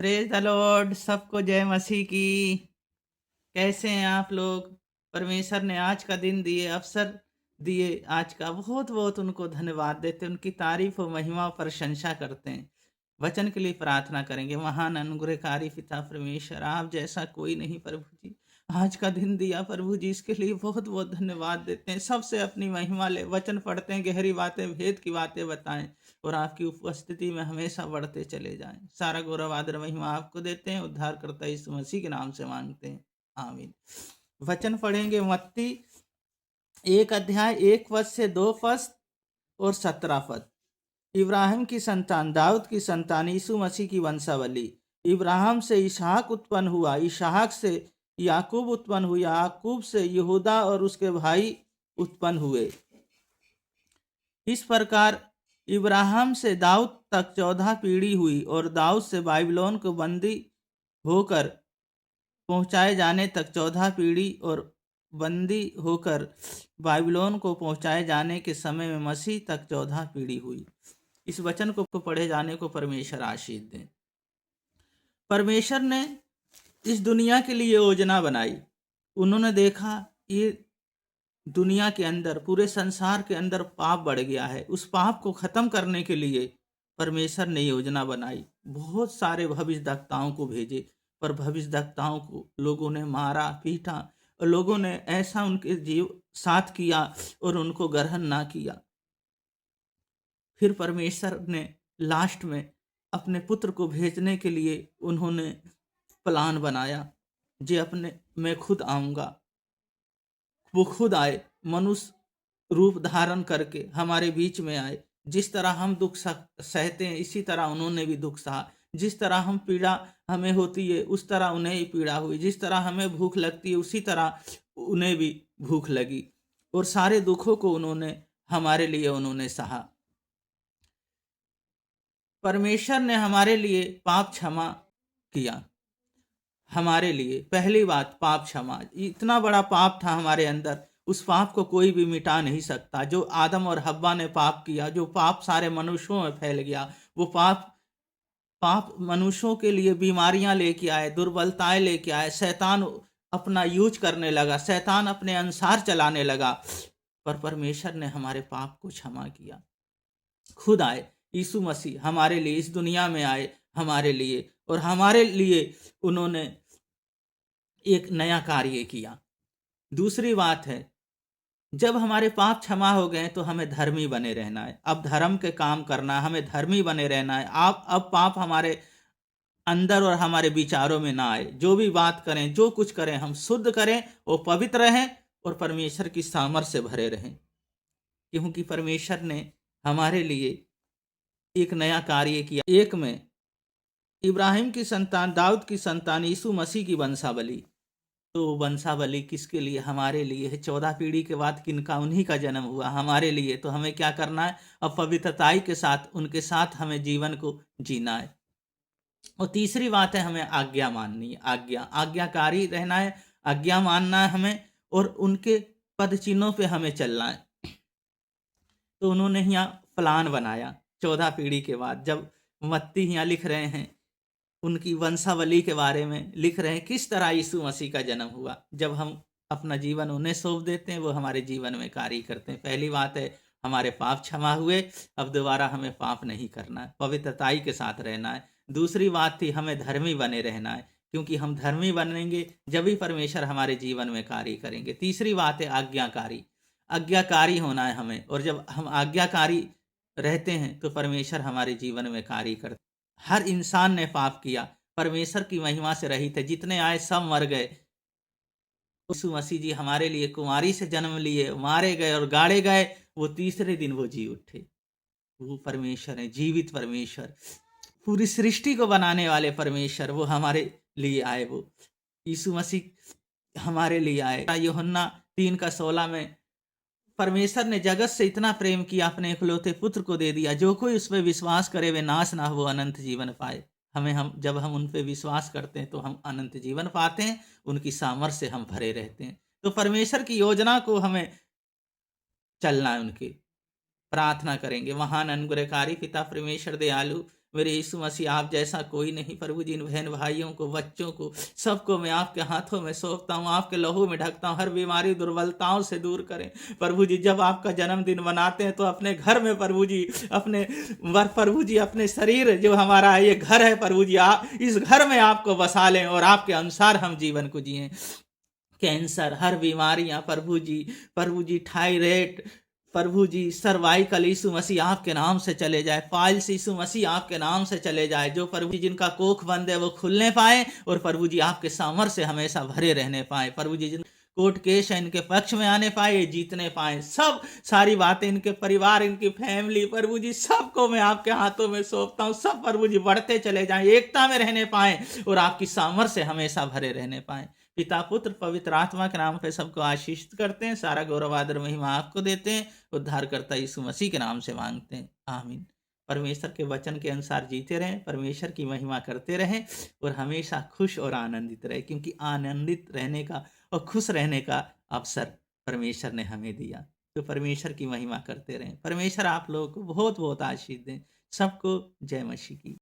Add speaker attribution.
Speaker 1: Praise the Lord, सबको जय मसीह की। कैसे हैं आप लोग? परमेश्वर ने आज का दिन दिए, अवसर दिए, आज का बहुत बहुत उनको धन्यवाद देते, उनकी तारीफ और महिमा और प्रशंसा करते हैं। वचन के लिए प्रार्थना करेंगे। महान अनुग्रहकारी पिता परमेश्वर, आप जैसा कोई नहीं प्रभु जी। आज का दिन दिया प्रभु जी, इसके लिए बहुत बहुत धन्यवाद देते हैं। सबसे अपनी महिमा ले, वचन पढ़ते हैं, गहरी बातें, भेद की बातें बताएं और आपकी उपस्थिति में हमेशा बढ़ते चले जाएं। सारा गौरव आदर महिमा आपको देते हैं। उद्धार करता यीशु मसीह के नाम से मांगते हैं, आमीन। वचन पढ़ेंगे मत्ती 1 अध्याय 1 पद से 2 पद और 17 पद। इब्राहिम की संतान, दाऊद की संतान, यीशु मसीह की वंशावली। इब्राहिम से इसहाक उत्पन्न हुआ, इसहाक से याकूब उत्पन्न हुआ, याकूब से यहूदा और उसके भाई उत्पन्न हुए। इस प्रकार इब्राहिम से दाऊद तक 14 पीढ़ी हुई और दाऊद से बाबिलोन को बंदी होकर पहुंचाए जाने तक 14 पीढ़ी और बंदी होकर बाबिलोन को पहुंचाए जाने के समय में मसीह तक 14 पीढ़ी हुई। इस वचन को पढ़े जाने को परमेश्वर आशीष दें। परमेश्वर ने इस दुनिया के लिए योजना बनाई। उन्होंने देखा ये दुनिया के अंदर, पूरे संसार के अंदर पाप बढ़ गया है। उस पाप को खत्म करने के लिए परमेश्वर ने योजना बनाई। बहुत सारे भविष्यद्वक्ताओं को भेजे, पर भविष्यद्वक्ताओं को लोगों ने मारा, पीटा और लोगों ने ऐसा उनके जीव साथ किया और उनको ग्रहण ना किया। फिर परमेश्वर ने लास्ट में अपने पुत्र को भेजने के लिए उन्होंने प्लान बनाया, जे अपने मैं खुद आऊँगा। वो खुद आए, मनुष्य रूप धारण करके हमारे बीच में आए। जिस तरह हम दुख सहते हैं, इसी तरह उन्होंने भी दुख सहा। जिस तरह हम पीड़ा हमें होती है, उस तरह उन्हें ही पीड़ा हुई। जिस तरह हमें भूख लगती है, उसी तरह उन्हें भी भूख लगी और सारे दुखों को उन्होंने हमारे लिए उन्होंने सहा। परमेश्वर ने हमारे लिए पाप क्षमा किया। हमारे लिए पहली बात पाप क्षमा। इतना बड़ा पाप था हमारे अंदर, उस पाप को कोई भी मिटा नहीं सकता। जो आदम और हव्वा ने पाप किया, जो पाप सारे मनुष्यों में फैल गया, वो पाप मनुष्यों के लिए बीमारियां लेके आए, दुर्बलताएं लेके आए। शैतान अपना यूज करने लगा, शैतान अपने अनुसार चलाने लगा, पर परमेश्वर ने हमारे पाप को क्षमा किया। खुद आए, यीशु मसीह हमारे लिए इस दुनिया में आए, हमारे लिए, और हमारे लिए उन्होंने एक नया कार्य किया। दूसरी बात है, जब हमारे पाप क्षमा हो गए तो हमें धर्मी बने रहना है। अब धर्म के काम करना है, हमें धर्मी बने रहना है। आप अब पाप हमारे अंदर और हमारे विचारों में ना आए। जो भी बात करें, जो कुछ करें, हम शुद्ध करें और पवित्र रहें और परमेश्वर की सामर्थ्य से भरे रहें, क्योंकि परमेश्वर ने हमारे लिए एक नया कार्य किया। एक में इब्राहिम की संतान, दाऊद की संतान, यीशु मसीह की वंशावली। तो वंशावली किसके लिए? हमारे लिए है। 14 पीढ़ी के बाद किनका? उन्हीं का जन्म हुआ, हमारे लिए। तो हमें क्या करना है? अब पवित्रताई के साथ उनके साथ हमें जीवन को जीना है। और तीसरी बात है, हमें आज्ञा माननी है। आज्ञाकारी रहना है, आज्ञा मानना है हमें, और उनके पद चिन्हों पे हमें चलना है। तो उन्होंने यहाँ प्लान बनाया 14 पीढ़ी के बाद। जब मत्ती यहाँ लिख रहे हैं, उनकी वंशावली के बारे में लिख रहे हैं, किस तरह यीशु मसीह का जन्म हुआ। जब हम अपना जीवन उन्हें सौंप देते हैं, वो हमारे जीवन में कार्य करते हैं। पहली बात है, हमारे पाप क्षमा हुए, अब दोबारा हमें पाप नहीं करना है, पवित्रताई के साथ रहना है। दूसरी बात थी, हमें धर्मी बने रहना है, क्योंकि हम धर्मी बनेंगे जब भी परमेश्वर हमारे जीवन में कार्य करेंगे। तीसरी बात है आज्ञाकारी होना है हमें, और जब हम आज्ञाकारी रहते हैं तो परमेश्वर हमारे जीवन में कार्य करते। हर इंसान ने पाप किया, परमेश्वर की महिमा से रहित है। जितने आए सब मर गए। यीशु मसीह जी हमारे लिए कुमारी से जन्म लिए, मारे गए और गाड़े गए, वो तीसरे दिन वो जी उठे। वो परमेश्वर है, जीवित परमेश्वर, पूरी सृष्टि को बनाने वाले परमेश्वर, वो हमारे लिए आए। वो यीशु मसीह हमारे लिए आए। यूहन्ना 3:16 में, परमेश्वर ने जगत से इतना प्रेम किया, अपने इकलौते पुत्र को दे दिया, जो कोई उस पर विश्वास करे वे नाश ना हो, वो अनंत जीवन पाए। जब हम उन पे विश्वास करते हैं तो हम अनंत जीवन पाते हैं, उनकी सामर्थ्य से हम भरे रहते हैं। तो परमेश्वर की योजना को हमें चलना है। उनकी प्रार्थना करेंगे। महान अनुग्रहकारी पिता परमेश्वर दयालु, मेरे यीशु मसीह आप जैसा कोई नहीं। प्रभु जी इन बहन भाइयों को, बच्चों को, सबको मैं आपके हाथों में सौंपता हूँ, आपके लहू में ढकता हूँ। हर बीमारी दुर्बलताओं से दूर करें प्रभु जी। जब आपका जन्मदिन मनाते हैं तो अपने घर में प्रभु जी, अपने प्रभु जी अपने शरीर जो हमारा ये घर है प्रभु जी, आप इस घर में आपको बसा लें और आपके अनुसार हम जीवन को जिएं। कैंसर, हर बीमारियां प्रभु जी थायराइड, प्रभु जी सर्वाइकल, यीशु मसीह आपके नाम से चले जाए। फाइल्स यीशु मसीह आपके नाम से चले जाए। जो प्रभु जी जिनका कोख बंद है वो खुलने पाए और प्रभु जी आपके सामर्थ्य से हमेशा भरे रहने पाए। प्रभु जी जिन कोर्ट केस है इनके पक्ष में आने पाए, जीतने पाए। सब सारी बातें इनके परिवार, इनकी फैमिली प्रभु जी सबको मैं आपके हाथों में सौंपता हूँ। सब प्रभु जी बढ़ते चले जाएं, एकता में रहने पाए और आपकी सामर्थ्य से हमेशा भरे रहने पाए। पिता पुत्र पवित्र आत्मा के नाम पे सबको आशीषित करते हैं। सारा गौरव आदर महिमा आपको देते हैं। उद्धारकर्ता यीशु मसीह के नाम से मांगते हैं, आमीन। परमेश्वर के वचन के अनुसार जीते रहें, परमेश्वर की महिमा करते रहें और हमेशा खुश और आनंदित रहे, क्योंकि आनंदित रहने का और खुश रहने का अवसर परमेश्वर ने हमें दिया। तो परमेश्वर की महिमा करते रहें। परमेश्वर आप लोगों को बहुत बहुत आशीष दें। सबको जय मसीह की।